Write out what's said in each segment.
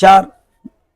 4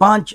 5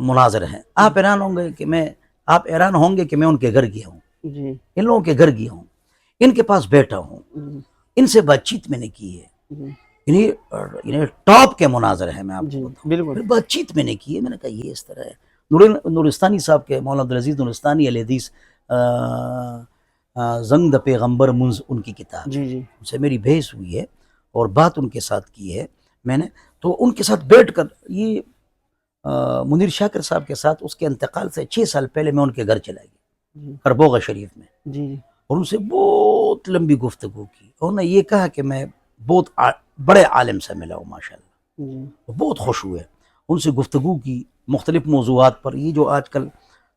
مناظر ہیں. آپ حیران ہوں گے کہ میں ان کے گھر گیا ہوں, جی ان لوگوں کے گھر گیا ہوں, ان کے پاس بیٹھا ہوں, ان سے بات چیت میں نے کی ہے. انہیں ٹاپ کے مناظر ہیں, میں آپ کو بتاؤں, بالکل بات چیت میں نے کی ہے. میں نے کہا یہ اس طرح ہے. نورستانی صاحب کے, مولانا عبدالعزیز نورستانی اہل حدیث, زنگ پیغمبر منز ان کی کتاب, جی جی ان سے میری بحث ہوئی ہے اور بات ان کے ساتھ کی ہے میں نے. تو ان کے ساتھ بیٹھ کر, یہ منیر شاکر صاحب کے ساتھ اس کے انتقال سے 6 سال پہلے میں ان کے گھر چلا گیا کربوغا شریف میں, جی جی اور ان سے بہت لمبی گفتگو کی. اور نے یہ کہا کہ میں بہت بڑے عالم سے ملا ہوں ماشاءاللہ, جی بہت خوش ہوئے. ان سے گفتگو کی مختلف موضوعات پر. یہ جو آج کل,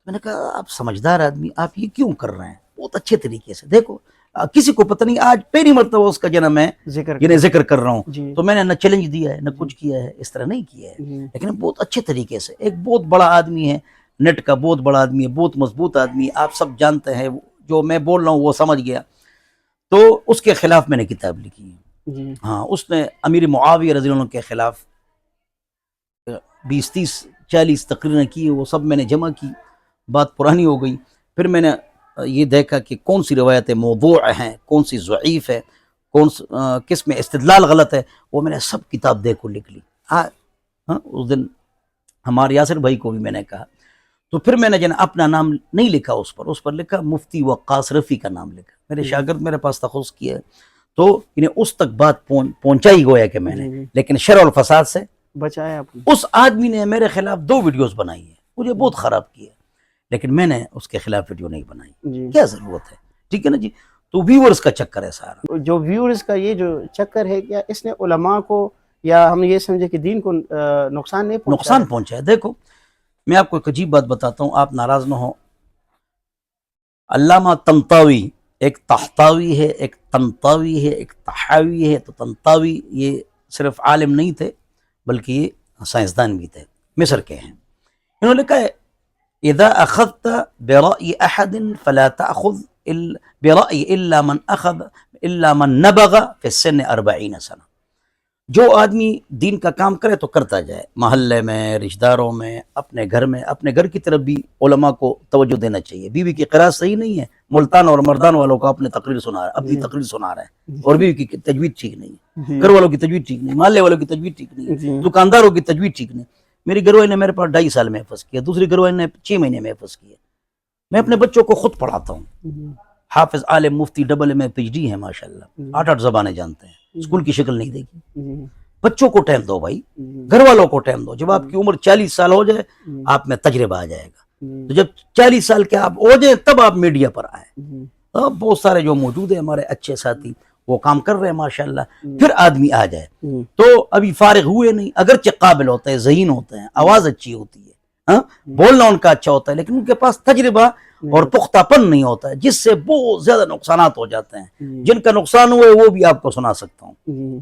میں نے کہا آپ سمجھدار آدمی, آپ یہ کیوں کر رہے ہیں؟ بہت اچھے طریقے سے دیکھو, کسی کو پتہ نہیں, آج پہلی مرتبہ اس کا جنم میں ذکر کر رہا ہوں. جی تو میں نے نہ چیلنج دیا ہے نہ کچھ کیا ہے, اس طرح نہیں کیا ہے, لیکن بہت اچھے طریقے سے. ایک بہت بڑا آدمی ہے, نیٹ کا بہت بڑا آدمی ہے, بہت مضبوط آدمی ہے, آپ سب جانتے ہیں. جو میں بول رہا ہوں وہ سمجھ گیا. تو اس کے خلاف میں نے کتاب لکھی ہے. جی ہاں, اس نے امیر معاویہ رضی اللہ عنہ کے خلاف 20 30 40 تقریریں کی, وہ سب میں نے جمع کی. بات پرانی ہو گئی. پھر میں نے یہ دیکھا کہ کون سی روایتیں موضوع ہیں, کون سی ضعیف ہے, کس میں استدلال غلط ہے, وہ میں نے سب کتاب دیکھ کو لکھ لی. اس دن ہمارے یاسر بھائی کو بھی میں نے کہا. تو پھر میں نے اپنا نام نہیں لکھا اس پر لکھا مفتی وقاص رفیع کا نام لکھا. میرے شاگرد میرے پاس تخصص کیا ہے, تو انہیں اس تک بات پہنچائی گویا کہ میں نے, لیکن شر اور فساد سے بچایا آپ نے. اس آدمی نے میرے خلاف 2 ویڈیوز بنائی ہیں, مجھے بہت خراب کیا, لیکن میں نے اس کے خلاف ویڈیو نہیں بنائی. کیا ضرورت ہے؟ ٹھیک ہے نا جی. تو ویورز کا چکر ہے سارا. جو ویورز کا یہ جو چکر ہے, کیا اس نے علماء کو, یا ہم یہ سمجھے کہ دین کو نقصان نہیں پہنچا ہے؟ دیکھو میں آپ کو ایک عجیب بات بتاتا ہوں, آپ ناراض نہ ہو. علامہ طنطاوی, ایک تحتاوی ہے, ایک طنطاوی ہے, ایک تحاوی ہے. تو طنطاوی یہ صرف عالم نہیں تھے بلکہ یہ سائنسدان بھی تھے, مصر کے ہیں. انہوں نے کہا اذا اخذت برأي احد فلا تأخذ برأي الا من نبغ في السن 40 سنة. جو آدمی دین کا کام کرے تو کرتا جائے, محلے میں, رشتہ داروں میں, اپنے گھر کی طرف بھی علماء کو توجہ دینا چاہیے. بیوی کی قراءت صحیح نہیں ہے, ملتان اور مردان والوں کو اپنی تقریر سنا رہا ہے, اور بیوی کی تجوید ٹھیک نہیں, گھر والوں کی تجوید ٹھیک نہیں, محلے والوں کی تجوید ٹھیک نہیں, دکانداروں کی تجوید ٹھیک نہیں. میری گھر والی نے میرے پاس 2.5 سال میں حفظ کیا, دوسری گھر والی نے 6 مہینے میں حفظ کیا. میں اپنے بچوں کو خود پڑھاتا ہوں. حافظ عالم مفتی PhD ہیں ماشاءاللہ, 8 زبانیں جانتے ہیں, اسکول کی شکل نہیں دیکھی. بچوں کو ٹائم دو بھائی, گھر والوں کو ٹائم دو. جب آپ کی عمر 40 سال ہو جائے, آپ میں تجربہ آ جائے گا. تو جب 40 سال کے آپ ہو جائیں تب آپ میڈیا پر آئیں. بہت سارے جو موجود ہیں ہمارے اچھے ساتھی, وہ کام کر رہے ہیں ماشاءاللہ. پھر آدمی آ جائے. تو ابھی فارغ ہوئے نہیں, اگرچہ قابل ہوتے ہیں, ذہین ہوتے ہیں, آواز اچھی ہوتی ہے, بولنا ان کا اچھا ہوتا ہے, لیکن ان کے پاس تجربہ اور پختہ پن نہیں ہوتا ہے, جس سے بہت زیادہ نقصانات ہو جاتے ہیں. جن کا نقصان ہوئے وہ بھی آپ کو سنا سکتا ہوں,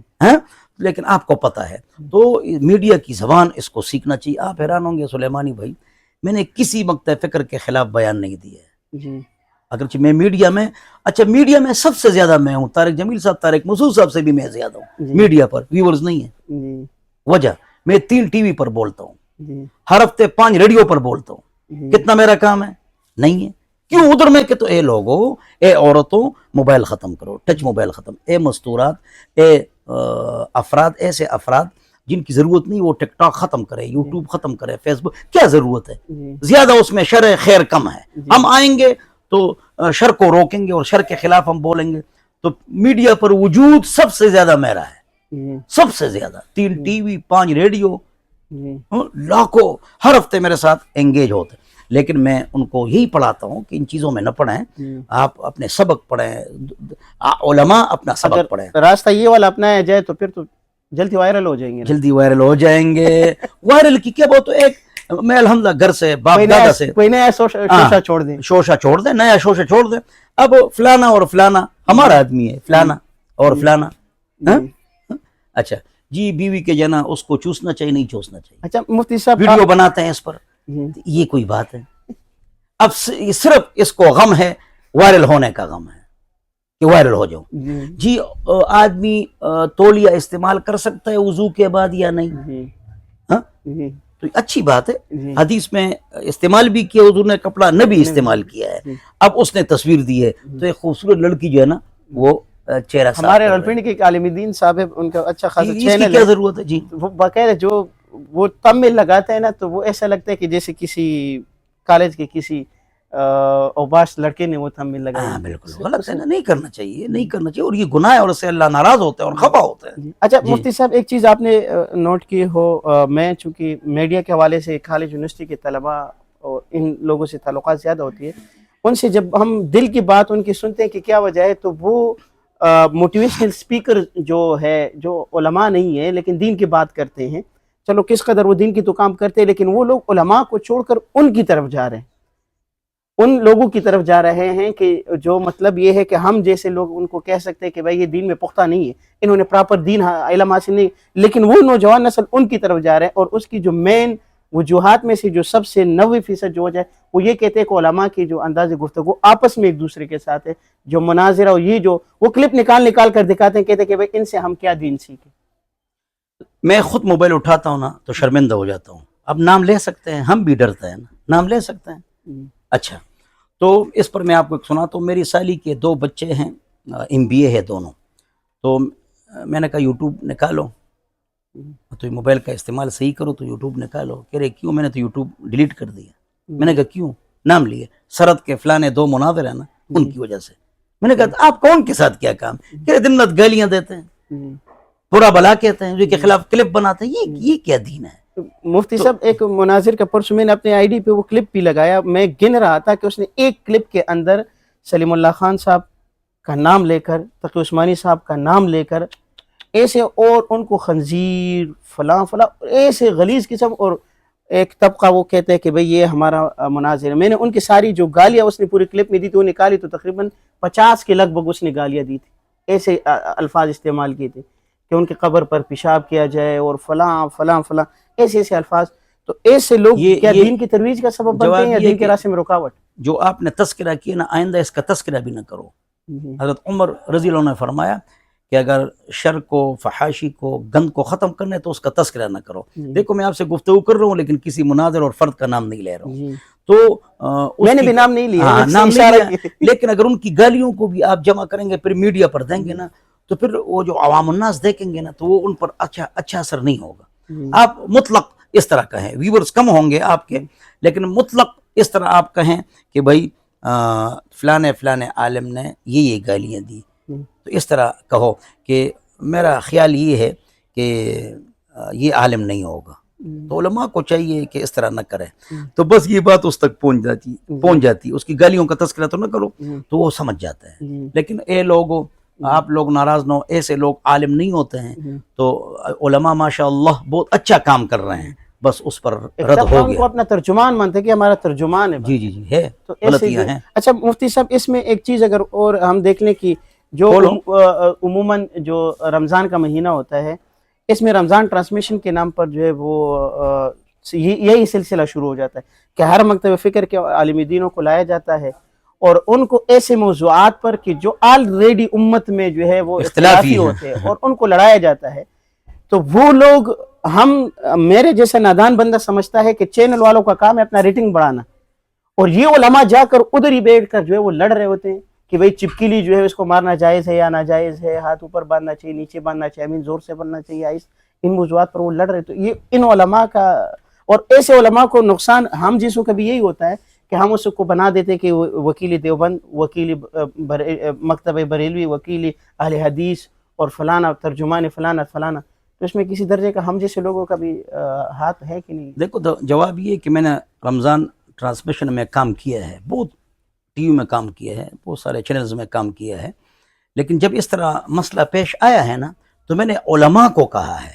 لیکن آپ کو پتہ ہے. تو میڈیا کی زبان اس کو سیکھنا چاہیے. آپ حیران ہوں گے سلیمانی بھائی, میں نے کسی مقطع فکر کے خلاف بیان نہیں دیا ہے. اگرچہ میں میڈیا میں سب سے زیادہ میں ہوں, طارق جمیل صاحب, طارق مسعود صاحب سے بھی میں زیادہ ہوں میڈیا پر. ویورز نہیں ہے. وجہ میں 3 ٹی وی پر بولتا ہوں, ہر ہفتے 5 ریڈیو پر بولتا ہوں. کتنا میرا کام ہے؟ نہیں ہے. کیوں ادھر میں کہ تو اے لوگوں, اے عورتوں, موبائل ختم کرو, ٹچ موبائل ختم. اے مستورات, اے افراد, ایسے افراد جن کی ضرورت نہیں, وہ ٹک ٹاک ختم کرے, یوٹیوب ختم کرے, فیس بک. کیا ضرورت ہے؟ زیادہ اس میں شر خیر کم ہے. ہم آئیں گے تو شر کو روکیں گے اور شر کے خلاف ہم بولیں گے. تو میڈیا پر وجود سب سے زیادہ میرا ہے, سب سے زیادہ. 3 ٹی وی, 5 ریڈیو, لاکھوں ہر ہفتے میرے ساتھ انگیج ہوتے. لیکن میں ان کو یہی پڑھاتا ہوں کہ ان چیزوں میں نہ پڑھیں, آپ اپنے سبق پڑھیں, علماء اپنا سبق پڑھیں. راستہ یہ والا اپنایا جائے تو پھر تو جلدی وائرل ہو جائیں گے. جلدی وائرل ہو جائیں گے. وائرل کی کیا بات. ایک میں الحمدللہ گھر سے, باپ دادا سے, کوئی نیا شوشہ چھوڑ دیں, نیا شوشہ چھوڑ دیں. اب فلانا اور فلانا ہمارا آدمی ہے, فلانا اور فلانا. اچھا جی, بیوی کے جنا اس کو چوسنا چاہیے, نہیں چوسنا چاہیے. اچھا مفتی صاحب ویڈیو بناتے ہیں اس پر, یہ کوئی بات ہے؟ اب صرف اس کو غم ہے, وائرل ہونے کا غم ہے کہ وائرل ہو جاؤ. جی آدمی تولیہ استعمال کر سکتا ہے وضو کے بعد یا نہیں؟ تو اچھی بات ہے. جی حدیث میں استعمال بھی کیا حضور نے کپڑا، نبی استعمال کیا ہے. اب اس نے تصویر دی ہے تو ایک خوبصورت لڑکی جو ہے نا وہ چہرہ صاف ہمارے کر رہے رولپنڈی کے عالم دین صاحب ہے، ان کا اچھا ہیں. خاصا جی، اس کی چینل کیا ہے، ضرورت ہے؟ جی وہ باقاعدہ جو وہ تب میں لگاتے ہیں نا تو وہ ایسا لگتا ہے کہ جیسے کسی کالج کے کسی اوباش لڑکے نے وہ تھمبنیل لگائی. ہاں بالکل غلط ہے نا، نہیں کرنا چاہیے، نہیں کرنا چاہیے، اور یہ گناہ ہے اور اس سے اللہ ناراض ہوتا ہے اور خفا ہوتا ہے. اچھا جی. مفتی صاحب ایک چیز آپ نے نوٹ کی ہو، میں چونکہ میڈیا کے حوالے سے کالج یونیورسٹی کے طلباء اور ان لوگوں سے تعلقات زیادہ ہوتی ہے، ان سے جب ہم دل کی بات ان کی سنتے ہیں کہ کیا وجہ ہے، تو وہ موٹیویشنل سپیکر جو ہے، جو علماء نہیں ہے لیکن دین کی بات کرتے ہیں، چلو کس قدر وہ دین کی تو کام کرتے ہیں، لیکن وہ لوگ علماء کو چھوڑ کر ان کی طرف جا رہے ہیں، ان لوگوں کی طرف جا رہے ہیں کہ جو مطلب یہ ہے کہ ہم جیسے لوگ ان کو کہہ سکتے ہیں کہ بھائی یہ دین میں پختہ نہیں ہے، انہوں نے پراپر دین علم حاصل نہیں، لیکن وہ نوجوان نسل ان کی طرف جا رہے ہیں. اور اس کی جو مین وجوہات میں سے جو سب سے 90% جو وجہ ہے وہ یہ کہتے ہیں کہ علماء کی جو انداز گفتگو آپس میں ایک دوسرے کے ساتھ ہے، جو مناظرہ اور یہ جو وہ کلپ نکال کر دکھاتے ہیں، کہتے ہیں کہ بھائی ان سے ہم کیا دین سیکھیں. میں خود موبائل اٹھاتا ہوں نا تو شرمندہ ہو جاتا ہوں. اب نام لے سکتے ہیں، ہم بھی ڈرتے ہیں نا، نام لے سکتے ہیں. اچھا تو اس پر میں آپ کو ایک سناتا ہوں. میری سالی کے 2 بچے ہیں، MBA ہے دونوں. تو میں نے کہا یوٹیوب نکالو تو موبائل کا استعمال صحیح کرو، تو یوٹیوب نکالو. کہہ رہے کیوں؟ میں نے تو یوٹیوب ڈیلیٹ کر دیا. میں نے کہا کیوں؟ نام لیے سرد کے فلانے 2 مناظر ہیں نا، ان کی وجہ سے. میں نے کہا آپ کون کے ساتھ کیا کام؟ کہہ رہے دن رات گالیاں دیتے ہیں، برا بلا کہتے ہیں، جو کے خلاف کلپ بناتے ہیں. یہ کیا دین ہے؟ مفتی صاحب ایک مناظر کا پرسوں میں نے اپنے آئی ڈی پہ وہ کلپ بھی لگایا، میں گن رہا تھا کہ اس نے ایک کلپ کے اندر سلیم اللہ خان صاحب کا نام لے کر، تقی عثمانی صاحب کا نام لے کر ایسے، اور ان کو خنزیر فلاں فلاں ایسے غلیظ قسم، اور ایک طبقہ وہ کہتے ہیں کہ بھئی یہ ہمارا مناظر ہے. میں نے ان کی ساری جو گالیاں اس نے پوری کلپ میں دی تھی وہ نکالی تو تقریباً 50 کے لگ بھگ اس نے گالیاں دی تھی، ایسے الفاظ استعمال کیے تھے کہ ان کی قبر پر پیشاب کیا جائے اور فلاں فلاں فلاں ایسے الفاظ. تو ایسے لوگ کیا دین کی ترویج کا سبب بنتے ہیں یا دین کے راستے میں رکاوٹ؟ جو آپ نے تذکرہ کیا نا، آئندہ اس کا تذکرہ بھی نہ کرو. حضرت عمر رضی اللہ عنہ نے فرمایا کہ اگر شر کو، فحاشی کو، گند کو ختم کرنا ہے تو اس کا تذکرہ نہ کرو. دیکھو میں آپ سے گفتگو کر رہا ہوں لیکن کسی مناظر اور فرد کا نام نہیں لے رہا ہوں. تو میں نے بھی نام نہیں لیا، نام نہیں لیا، لیکن اگر ان کی گالیوں کو بھی آپ جمع کریں گے پھر میڈیا پر دیں گے نا، تو پھر وہ جو عوام الناس دیکھیں گے نا تو وہ ان پر اچھا اثر نہیں ہوگا. آپ مطلق اس طرح کہیں، ویورز کم ہوں گے آپ کے، لیکن مطلق اس طرح آپ کہیں کہ بھائی فلانے عالم نے یہ گالیاں دی، تو اس طرح کہو کہ میرا خیال یہ ہے کہ یہ عالم نہیں ہوگا. تو علماء کو چاہیے کہ اس طرح نہ کرے. تو بس یہ بات اس تک پہنچ جاتی، اس کی گالیوں کا تذکرہ تو نہ کرو تو وہ سمجھ جاتا ہے. لیکن لوگوں، آپ لوگ ناراض نہ ہو، ایسے لوگ عالم نہیں ہوتے ہیں. تو علماء ماشاءاللہ بہت اچھا کام کر رہے ہیں، بس اس پر رد ہو ان گیا. کو اپنا ترجمان مانتے کہ ہمارا ترجمان ہے. جی ہے، تو غلطیاں ہیں. اچھا مفتی صاحب اس میں ایک چیز اگر اور ہم دیکھ لیں کہ جو عموماً جو رمضان کا مہینہ ہوتا ہے، اس میں رمضان ٹرانسمیشن کے نام پر جو ہے وہ یہی سلسلہ شروع ہو جاتا ہے کہ ہر مکتب فکر کے عالم دینوں کو لایا جاتا ہے اور ان کو ایسے موضوعات پر کہ جو آلریڈی امت میں جو ہے وہ اختلافی ہوتے ہیں اور ان کو لڑایا جاتا ہے. تو وہ لوگ، میرے جیسا نادان بندہ سمجھتا ہے کہ چینل والوں کا کام ہے اپنا ریٹنگ بڑھانا، اور یہ علماء جا کر ادھر ہی بیٹھ کر جو ہے وہ لڑ رہے ہوتے ہیں کہ بھئی چپکلی جو ہے اس کو مارنا جائز ہے یا ناجائز ہے، ہاتھ اوپر باندھنا چاہیے، نیچے باندھنا چاہیے، امین زور سے بننا چاہیے، ان موضوعات پر وہ لڑ رہے. تو یہ ان علماء کا، اور ایسے علماء کو نقصان ہم جیسوں کا بھی یہی ہوتا ہے کہ ہم اس کو بنا دیتے کہ وکیل دیوبند، وکیل مکتب بریلوی، وکیل اہل حدیث اور فلانا ترجمان فلانا فلانا. تو اس میں کسی درجے کا ہم جیسے لوگوں کا بھی ہاتھ ہے کہ نہیں؟ دیکھو جواب یہ کہ میں نے رمضان ٹرانسمیشن میں کام کیا ہے، بہت ٹی وی میں کام کیا ہے، بہت سارے چینلز میں کام کیا ہے، لیکن جب اس طرح مسئلہ پیش آیا ہے نا تو میں نے علماء کو کہا ہے،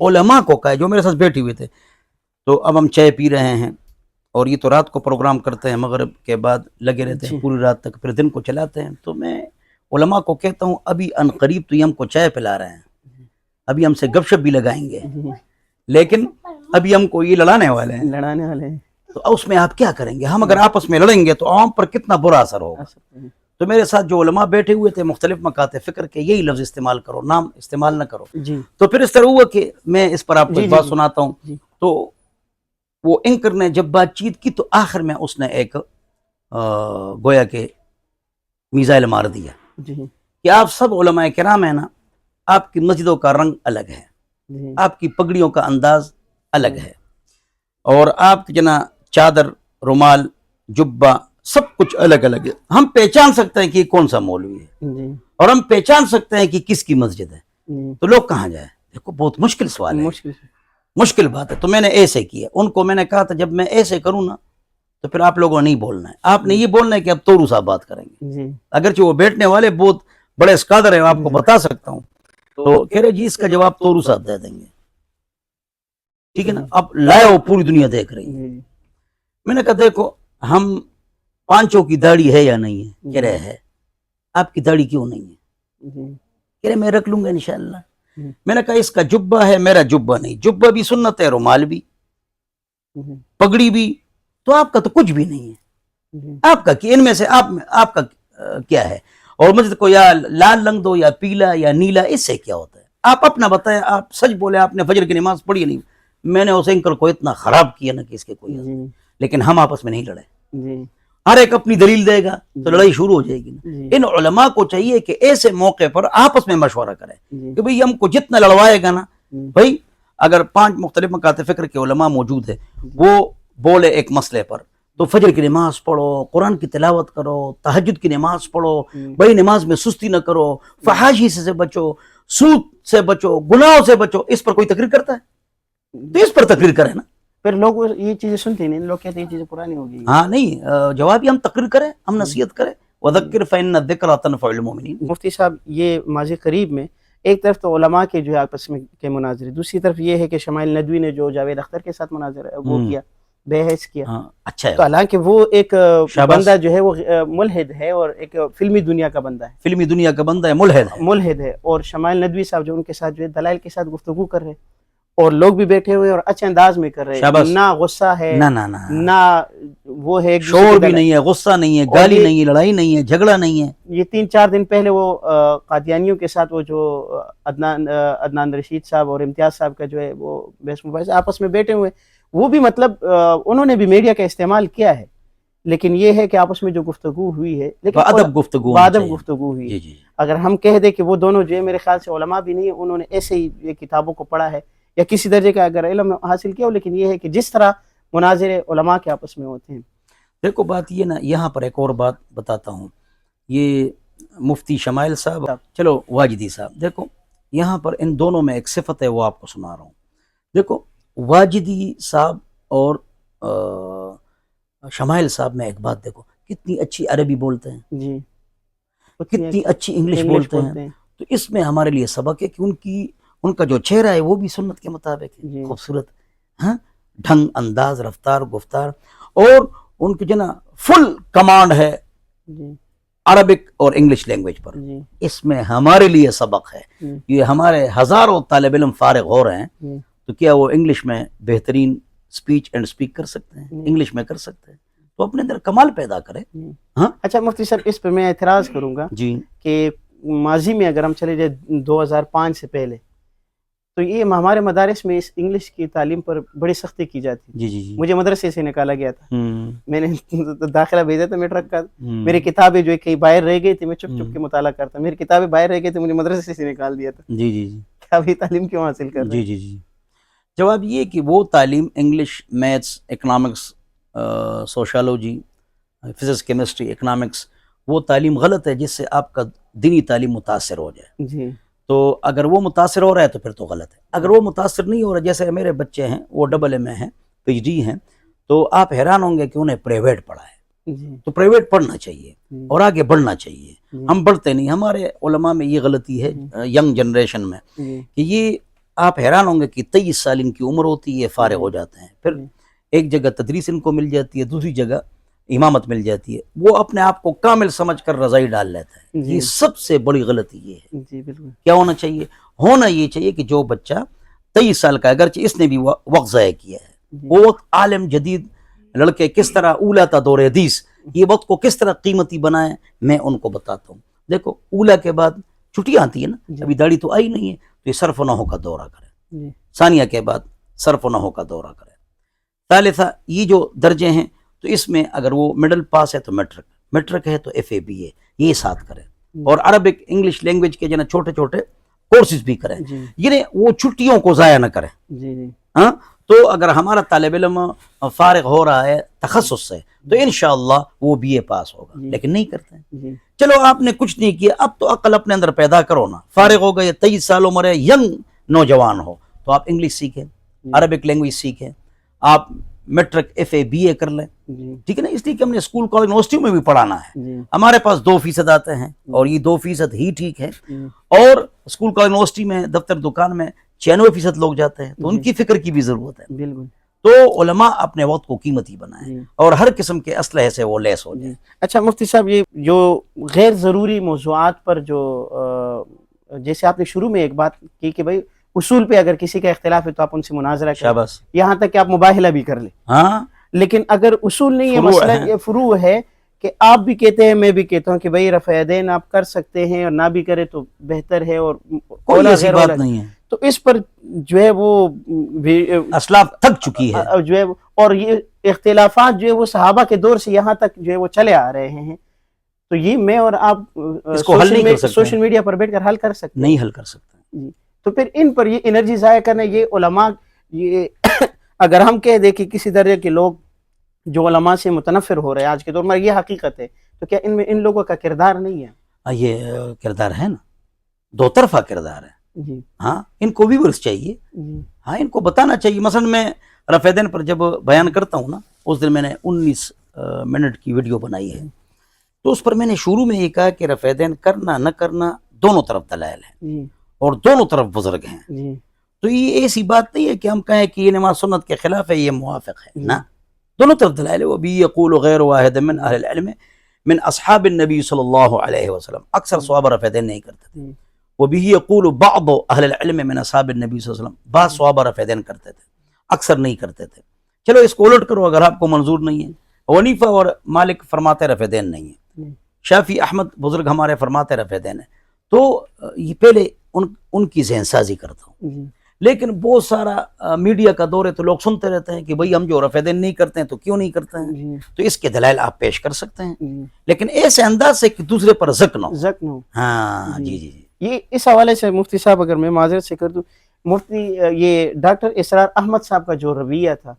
علماء کو کہا ہے جو میرے ساتھ بیٹھے ہوئے تھے. تو اب ہم چائے پی رہے ہیں اور یہ تو رات کو پروگرام کرتے ہیں، مغرب کے بعد لگے رہتے ہیں پوری رات تک، پھر دن کو چلاتے ہیں. تو میں علماء کو کہتا ہوں ابھی ان قریب تو یہ ہم کو چائے پلا رہے ہیں، ابھی ہم سے گپ شپ بھی لگائیں گے، لیکن ابھی ہم کو یہ لڑانے والے ہیں. تو اس میں آپ کیا کریں گے؟ ہم اگر آپس میں لڑیں گے تو عوام پر کتنا برا اثر ہوگا. تو میرے ساتھ جو علماء بیٹھے ہوئے تھے مختلف مکاتب فکر کے، یہی لفظ استعمال کرو، نام استعمال نہ کرو. تو پھر اس طرح ہوا کہ میں اس پر آپ کو ایک بات سناتا ہوں. تو وہ اینکر نے جب بات چیت کی تو آخر میں اس نے ایک گویا کہ میزائل مار دیا جی کہ آپ سب علماء کرام ہیں نا، آپ کی مسجدوں کا رنگ الگ ہے، جی آپ کی پگڑیوں کا انداز الگ ہے، اور آپ کی جنا چادر، رومال، جبہ سب کچھ الگ الگ ہے. ہم پہچان سکتے ہیں کہ یہ کون سا مولوی ہے، جی اور ہم پہچان سکتے ہیں کہ کس کی مسجد ہے، جی تو لوگ کہاں جائیں؟ دیکھو بہت مشکل سوال ہے، مشکل مشکل بات ہے. تو میں نے ایسے کیا، ان کو میں نے کہا تھا جب میں ایسے کروں نا تو پھر آپ لوگوں نے نہیں بولنا ہے، آپ نے یہ بولنا ہے کہ اب توروس صاحب بات کریں گے. جی اگرچہ وہ بیٹھنے والے بہت بڑے اسکالر ہیں، آپ کو بتا سکتا ہوں. تو کہہ رہے جی اس کا جواب توروس صاحب دے دیں گے. ٹھیک ہے نا، اب لائے وہ پوری دنیا دیکھ رہی ہے. جی میں نے کہا دیکھو ہم پانچوں کی داڑھی ہے یا نہیں ہے؟ کہہ رہے ہے. آپ کی داڑھی کیوں نہیں ہے؟ جی کہہ رہے میں رکھ لوں گا انشاءاللہ. میں نے کہا اس کا جبہ ہے، میرا جبہ نہیں. جبہ بھی سنت ہے، رومال بھی، پگڑی بھی، تو آپ کا تو کچھ بھی نہیں ہے. آپ کا کہ ان میں سے آپ کا کیا ہے؟ اور مجھے کو یا لال رنگ دو یا پیلا یا نیلا، اس سے کیا ہوتا ہے؟ آپ اپنا بتائیں. آپ سچ بولے آپ نے فجر کی نماز پڑھی نہیں. میں نے اس اینکر کو اتنا خراب کیا نا کہ اس کے کوئی، لیکن ہم آپس میں نہیں لڑے. جی ہر ایک اپنی دلیل دے گا تو لڑائی شروع ہو جائے گی. ان علماء کو چاہیے کہ ایسے موقع پر آپس میں مشورہ کریں کہ بھئی ہم کو جتنا لڑوائے گا نا، بھئی اگر 5 مختلف مکاتب فکر کے علماء موجود ہیں، وہ بولے ایک مسئلے پر تو فجر کی نماز پڑھو، قرآن کی تلاوت کرو، تہجد کی نماز پڑھو، بھئی نماز میں سستی نہ کرو، فحاشی سے بچو، سود سے بچو، گناہوں سے بچو. اس پر کوئی تقریر کرتا ہے تو اس پر تقریر کرے نا. پھر لوگ یہ چیزیں سنتے نہیں، لوگ کہتے ہیں یہ چیزیں پرانی ہوگی. ہاں نہیں، جواب ہی ہم تقریر کریں، ہم نصیحت کریں. وَذَكِّرْ فَإِنَّ الذِّكْرَىٰ تَنفَعُ الْمُؤْمِنِينَ. مفتی صاحب یہ ماضی قریب میں ایک طرف تو علماء کے جو ہے آپس میں کے مناظرے، دوسری طرف یہ ہے کہ شمائل ندوی نے جو جاوید اختر کے ساتھ مناظرہ وہ کیا، بحث کیا. اچھا ہے. تو حالانکہ وہ ایک بندہ جو ہے وہ ملحد ہے اور ایک فلمی دنیا کا بندہ ہے، فلمی دنیا کا بندہ ہے، ملحد ہے. اور شمائل ندوی صاحب جو ان کے ساتھ جو ہے دلائل کے ساتھ گفتگو کر رہے ہیں اور لوگ بھی بیٹھے ہوئے اور اچھے انداز میں کر رہے ہیں. نہ غصہ ہے، نہ وہ ہے، شور بھی نہیں ہے، غصہ نہیں ہے، گالی نہیں ہے، لڑائی نہیں ہے، جھگڑا نہیں ہے. یہ 3-4 دن پہلے وہ قادیانیوں کے ساتھ وہ جو عدنان رشید صاحب اور امتیاز صاحب کا جو ہے وہ بحث مباحثہ آپس میں بیٹھے ہوئے، وہ بھی مطلب انہوں نے بھی میڈیا کا استعمال کیا ہے، لیکن یہ ہے کہ آپس میں جو گفتگو ہوئی ہے لیکن بادب گفتگو ہوئی. اگر ہم کہہ دیں کہ وہ دونوں جو ہے میرے خیال سے علماء بھی نہیں ہیں، انہوں نے ایسے ہی یہ کتابوں کو پڑھا ہے یا کسی درجے کا اگر علم حاصل کیا ہو، لیکن یہ ہے کہ جس طرح مناظرے علماء کے آپس میں ہوتے ہیں. دیکھو بات یہ نا، یہاں پر ایک اور بات بتاتا ہوں. یہ مفتی شمائل صاحب، چلو واجدی صاحب، دیکھو یہاں پر ان دونوں میں ایک صفت ہے، وہ آپ کو سنا رہا ہوں. دیکھو واجدی صاحب اور شمائل صاحب میں ایک بات دیکھو، کتنی اچھی عربی بولتے ہیں، جی کتنی اچھی انگلش بولتے ہیں. تو اس میں ہمارے لیے سبق ہے کہ ان کا جو چہرہ ہے وہ بھی سنت کے مطابق ہے، خوبصورت، ہاں، ڈھنگ، انداز، رفتار، گفتار، اور ان کی جو نا فل کمانڈ ہے عربک اور انگلش لینگویج پر. اس میں ہمارے لیے سبق ہے. یہ ہمارے ہزاروں طالب علم فارغ ہو رہے ہیں، تو کیا وہ انگلش میں بہترین سپیچ اینڈ سپیک کر سکتے ہیں؟ انگلش میں کر سکتے ہیں. تو اپنے اندر کمال پیدا کرے. ہاں اچھا مفتی صاحب، اس پہ میں اعتراض کروں گا جی کہ ماضی میں اگر ہم چلے جائے 2005 سے پہلے، تو یہ ہمارے مدارس میں اس انگلش کی تعلیم پر بڑی سختی کی جاتی. جی مجھے مدرسے سے نکالا گیا تھا، میں نے داخلہ بھیجا تھا میٹرک کا، میری کتابیں جو ہے کہیں باہر رہ گئی تھی، میں چپ چپ کے مطالعہ کرتا، میری کتابیں باہر رہ گئی تھی، مجھے مدرسے سے نکال دیا تھا. جی اب یہ تعلیم کیوں حاصل کر رہے ہیں؟ جی جواب یہ کہ وہ تعلیم English, maths, economics, sociology, physics, chemistry, economics, وہ تعلیم غلط ہے جس سے آپ کا دینی تعلیم متاثر ہو جائے. جی تو اگر وہ متاثر ہو رہا ہے تو پھر تو غلط ہے. اگر وہ متاثر نہیں ہو رہا، جیسے میرے بچے ہیں وہ ڈبل میں ہیں، پی ایچ ڈی ہیں، تو آپ حیران ہوں گے کہ انہیں پرائیویٹ پڑھا ہے. تو پرائیویٹ پڑھنا چاہیے اور آگے بڑھنا چاہیے. ہم بڑھتے نہیں. ہمارے علماء میں یہ غلطی ہے ینگ جنریشن میں کہ یہ آپ حیران ہوں گے کہ 23 سال ان کی عمر ہوتی ہے، فارغ ہو جاتے ہیں، پھر ایک جگہ تدریس ان کو مل جاتی ہے، دوسری جگہ امامت مل جاتی ہے، وہ اپنے آپ کو کامل سمجھ کر رضائی ڈال لیتا ہے. یہ سب سے بڑی غلطی یہ ہے. جی بالکل. کیا ہونا چاہیے؟ ہونا یہ چاہیے کہ جو بچہ 23 سال کا، اگرچہ اس نے بھی وقت ضائع کیا ہے، وہ وقت عالم جدید لڑکے کس طرح اولا تا دور حدیث، یہ وقت کو کس طرح قیمتی بنائیں، میں ان کو بتاتا ہوں. دیکھو اولا کے بعد چھٹیاں آتی ہیں نا، ابھی داڑھی تو آئی نہیں ہے، تو یہ صرف و نحو کا دورہ کرے. ثانیہ کے بعد صرف و نحو کا دورہ کرے. ثالثہ یہ جو درجے ہیں تو اس میں اگر وہ مڈل پاس ہے تو میٹرک ہے تو FA BA یہ ساتھ کریں، اور عربک انگلش لینگویج کے جو چھوٹے چھوٹے کورسز بھی کریں، یعنی وہ چھٹیوں کو ضائع نہ کریں. ہاں تو اگر ہمارا طالب علم فارغ ہو رہا ہے تخصص سے تو انشاءاللہ وہ BA پاس ہوگا، لیکن نہیں کرتے ہیں. چلو آپ نے کچھ نہیں کیا، اب تو عقل اپنے اندر پیدا کرو نا. فارغ ہو گئے 23 سال عمر ہے، ینگ نوجوان ہو تو آپ انگلش سیکھیں، عربک لینگویج سیکھیں، آپ میٹرک FA BA کر لیں. ٹھیک ہے نا، اس لیے کہ ہم نے اسکول کالج یونیورسٹیوں میں بھی پڑھانا ہے. ہمارے پاس 2% آتے ہیں اور یہ 2% ہی ٹھیک ہے، اور اسکول کالج یونیورسٹی میں دفتر دکان میں 96% لوگ جاتے ہیں، تو ان کی فکر کی بھی ضرورت ہے. بالکل. تو علماء اپنے وقت کو قیمتی بنائیں اور ہر قسم کے اسلحے سے وہ لیس ہو جائیں. اچھا مفتی صاحب، یہ جو غیر ضروری موضوعات پر جو جیسے آپ نے شروع میں ایک بات کی کہ بھائی اصول پہ اگر کسی کا اختلاف ہے تو آپ ان سے مناظرہ کریں، شاباش، یہاں تک کہ آپ مباہلہ بھی کر لیں. ہاں لیکن اگر اصول نہیں ہے، فروع مسئلہ ہیں. یہ فروع ہے کہ آپ بھی کہتے ہیں میں بھی کہتا ہوں کہ بھائی رفع یدین آپ کر سکتے ہیں اور نہ بھی کرے تو بہتر ہے، اور کوئی اولا ایسی غیر بات اولا، نہیں ہے. تو اس پر جو ہے وہ اسلاف تھک چکی ہے جو ہے، اور یہ اختلافات جو ہے وہ صحابہ کے دور سے یہاں تک جو ہے وہ چلے آ رہے ہیں. تو یہ میں اور آپ اس کو حل نہیں کر سکتے، سوشل میڈیا پر بیٹھ کر حل کر سکتے نہیں حل کر سکتے. تو پھر ان پر یہ انرجی ضائع کرنا، یہ علماء، یہ اگر ہم کہہ دیں کہ کسی درجے کے لوگ جو علماء سے متنفر ہو رہے ہیں آج کے دور میں، یہ حقیقت ہے، تو کیا ان میں ان لوگوں کا کردار نہیں ہے؟ یہ کردار ہے نا، دو طرفہ کردار ہے. جی ہاں ان کو بھی ورث چاہیے، جی ہاں ان کو بتانا چاہیے. مثلا میں رفع یدین پر جب بیان کرتا ہوں نا، اس دن میں نے 19 منٹ کی ویڈیو بنائی ہے، تو اس پر میں نے شروع میں یہ کہا کہ رفع یدین کرنا نہ کرنا دونوں طرف دلائل ہیں جی اور دونوں طرف بزرگ ہیں. جی تو یہ ایسی بات نہیں ہے کہ ہم کہیں کہ یہ نماز سنت کے خلاف ہے، یہ موافق ہے، نہ، دونوں طرف دلائل ہے. وَبِهِ يَقُولُ غَيْرُ وَاحِدٍ مِّنْ أَهْلِ الْعِلْمِ من اصحاب النبی صلی اللہ علیہ وسلم. اکثر صحابہ رفع یدین نہیں کرتے تھے. وَبِهِ يَقُولُ بَعْضُ أَهْلِ الْعِلْمِ من اصحاب النبی صلی اللہ علیہ وسلم. بعض صحابہ رفع یدین کرتے تھے، اکثر نہیں کرتے تھے. چلو اس کو الٹ کرو، اگر آپ کو منظور نہیں ہے. حنیفہ اور مالک فرماتے رفع یدین نہیں ہے، شافعی احمد بزرگ ہمارے فرماتے رفع یدین ہے. تو یہ پہلے ان کی ذہن سازی کرتا ہوں. لیکن بہت سارا میڈیا کا دور ہے تو لوگ سنتے رہتے ہیں کہ بھئی ہم جو رفع یدین نہیں کرتے ہیں تو کیوں نہیں کرتے ہیں. تو اس کے دلائل آپ پیش کر سکتے ہیں، لیکن ایسے انداز سے کہ دوسرے پر زک نہ ہو. ہاں جی جی. یہ اس حوالے سے مفتی صاحب اگر میں معذرت سے کر دوں، مفتی یہ ڈاکٹر اسرار احمد صاحب کا جو رویہ تھا،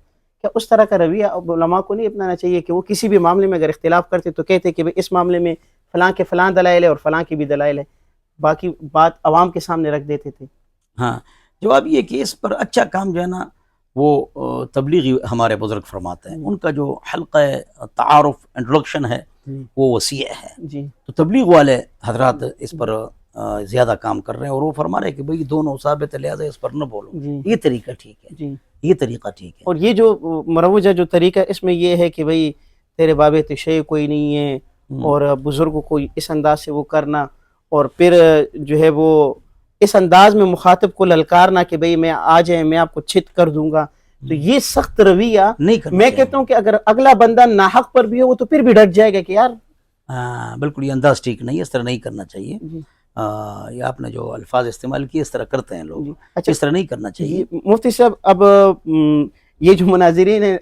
کیا اس طرح کا رویہ علماء کو نہیں اپنانا چاہیے کہ وہ کسی بھی معاملے میں اگر اختلاف کرتے تو کہتے کہ اس معاملے میں فلاں کے فلاں دلائل ہے اور فلاں کی بھی دلائل ہے، باقی بات عوام کے سامنے رکھ دیتے تھے؟ ہاں جواب یہ کہ اس پر اچھا کام جو ہے نا وہ تبلیغی ہمارے بزرگ فرماتے ہیں. ان کا جو حلقہ تعارف انٹروڈکشن ہے وہ وسیع ہے. تو تبلیغ والے حضرات اس پر زیادہ کام کر رہے ہیں، اور وہ فرما رہے ہیں کہ بھئی دونوں ثابت ہے، لہٰذا اس پر نہ بولو. یہ طریقہ ٹھیک ہے، یہ طریقہ ٹھیک ہے. اور یہ جو مروجہ جو طریقہ اس میں یہ ہے کہ بھئی تیرے باب تشیع کوئی نہیں ہے، اور بزرگوں کو اس انداز سے وہ کرنا، اور پھر جو ہے وہ اس انداز میں مخاطب کو للکارنا کہ بھئی میں آ جائیں میں آپ کو چھت کر دوں گا. تو یہ سخت رویہ میں کہتا ہوں کہ اگر اگلا بندہ ناحق پر بھی ہو وہ تو پھر بھی ڈٹ جائے گا کہ یار بالکل یہ انداز ٹھیک نہیں ہے، اس طرح نہیں کرنا چاہیے. یہ آپ نے جو الفاظ استعمال کیے اس طرح کرتے ہیں لوگ، اس طرح نہیں کرنا چاہیے. مفتی صاحب اب یہ جو مناظرین ہیں،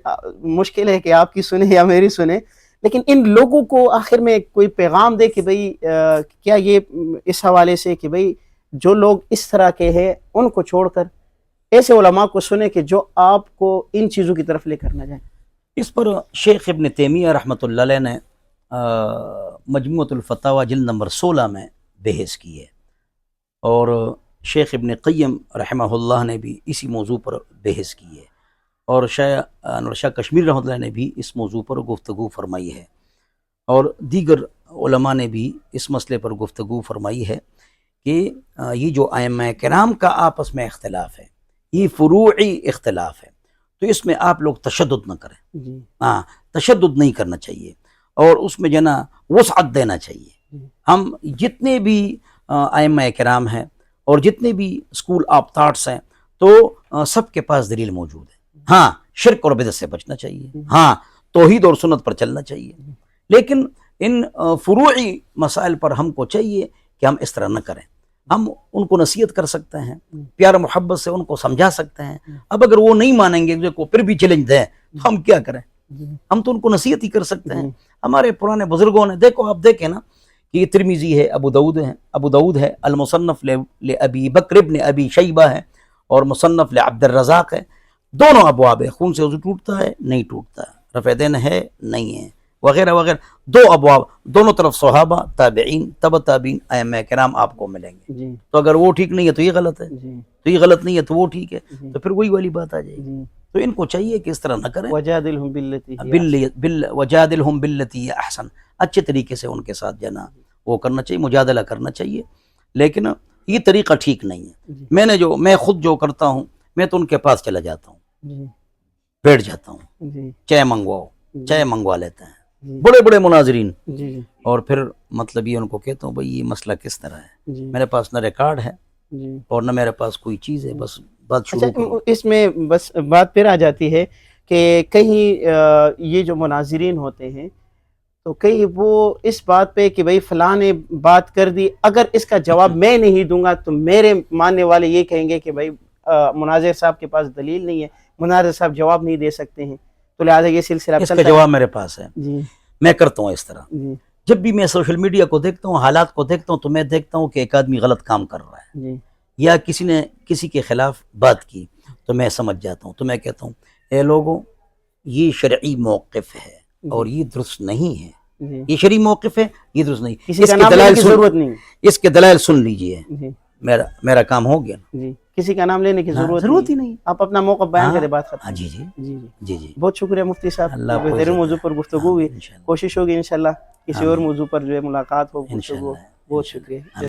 مشکل ہے کہ آپ کی سنیں یا میری سنیں، لیکن ان لوگوں کو آخر میں کوئی پیغام دے کہ بھئی کیا یہ اس حوالے سے کہ بھئی جو لوگ اس طرح کے ہیں ان کو چھوڑ کر ایسے علماء کو سنیں کہ جو آپ کو ان چیزوں کی طرف لے کر نہ جائیں. اس پر شیخ ابن تیمیہ رحمۃ اللہ علیہ نے مجموعۃ الفتاوی جلد نمبر 16 میں بحث کی ہے، اور شیخ ابن قیم رحمہ اللہ نے بھی اسی موضوع پر بحث کی ہے، اور انور شاہ کشمیری رحمۃ اللہ نے بھی اس موضوع پر گفتگو فرمائی ہے، اور دیگر علماء نے بھی اس مسئلے پر گفتگو فرمائی ہے کہ یہ جو ائمہ کرام کا آپس میں اختلاف ہے یہ فروعی اختلاف ہے، تو اس میں آپ لوگ تشدد نہ کریں. ہاں تشدد نہیں کرنا چاہیے، اور اس میں جو نا وسعت دینا چاہیے. ہم جتنے بھی ائمہ کرام ہیں اور جتنے بھی اسکول آف تھاٹس ہیں تو سب کے پاس دلیل موجود ہے. ہاں شرک اور بدعت سے بچنا چاہیے، ہاں توحید اور سنت پر چلنا چاہیے، لیکن ان فروعی مسائل پر ہم کو چاہیے کہ ہم اس طرح نہ کریں. ہم ان کو نصیحت کر سکتے ہیں, پیار محبت سے ان کو سمجھا سکتے ہیں. اب اگر وہ نہیں مانیں گے کو پھر بھی چیلنج دیں تو ہم کیا کریں؟ ہم تو ان کو نصیحت ہی کر سکتے ہیں. ہمارے پرانے بزرگوں نے دیکھو, آپ دیکھیں نا کہ یہ ترمذی ہے, ابو داؤد ہے, المصنف لابی بکر ابن ابی شیبہ ہے, اور مصنف لعبد الرزاق ہے. دونوں ابواب ہے, خون سے وضو ٹوٹتا ہے نہیں ٹوٹتا, رفع دین ہے نہیں ہے, وغیرہ وغیرہ. دو ابواب, دونوں طرف صحابہ, تابعین, تبع تابعین, ائمہ کرام آپ کو ملیں گے. تو اگر وہ ٹھیک نہیں ہے تو یہ غلط ہے, تو یہ غلط نہیں ہے تو وہ ٹھیک ہے, تو پھر وہی والی بات آ جائے گی. تو ان کو چاہیے کہ اس طرح نہ کریں. وجادلہم باللتی وجادلہم باللتی ہی احسن, اچھے طریقے سے ان کے ساتھ جو ہے نا وہ کرنا چاہیے, مجادلہ کرنا چاہیے. لیکن یہ طریقہ ٹھیک نہیں ہے. میں خود جو کرتا ہوں, میں تو ان کے پاس چلا جاتا ہوں, بیٹھ جاتا ہوں, چائے منگواؤ, چائے منگوا لیتے ہیں بڑے بڑے مناظرین, اور پھر مطلب یہ ان کو کہتا ہوں بھائی یہ مسئلہ کس طرح ہے. میرے پاس نہ ریکارڈ ہے اور نہ میرے پاس کوئی چیز ہے, بس بات شروع کرو. اس میں بس بات پھر آ جاتی ہے کہ کہیں یہ جو مناظرین ہوتے ہیں تو کہیں وہ اس بات پہ کہ بھئی فلاں نے بات کر دی, اگر اس کا جواب میں نہیں دوں گا تو میرے ماننے والے یہ کہیں گے کہ بھئی مناظر صاحب کے پاس دلیل نہیں ہے, مناظر صاحب جواب نہیں دے سکتے ہیں, تو لہٰذا یہ سلسلہ اس کا جواب میرے پاس ہے. میں کرتا ہوں اس طرح, جب بھی میں سوشل میڈیا کو دیکھتا ہوں, حالات کو دیکھتا ہوں, تو میں دیکھتا ہوں کہ ایک آدمی غلط کام کر رہا ہے یا کسی نے کسی کے خلاف بات کی, تو میں سمجھ جاتا ہوں. تو میں کہتا ہوں اے لوگوں, یہ شرعی موقف ہے اور یہ درست نہیں ہے. یہ شرعی موقف ہے, یہ درست نہیں. اس کے دلائل ضرورت نہیں, اس کے دلائل سن لیجئے, میرا کام ہو گیا. کسی کا نام لینے کی ضرورت ہی نہیں. آپ اپنا موقع بیان کریں, بات ختم. جی جی جی جی. بہت شکریہ مفتی صاحب, بہترین موضوع پر گفتگو ہوئی. کوشش ہوگی انشاءاللہ کسی اور موضوع پر جو ہے ملاقات ہو, گفتگو. بہت شکریہ.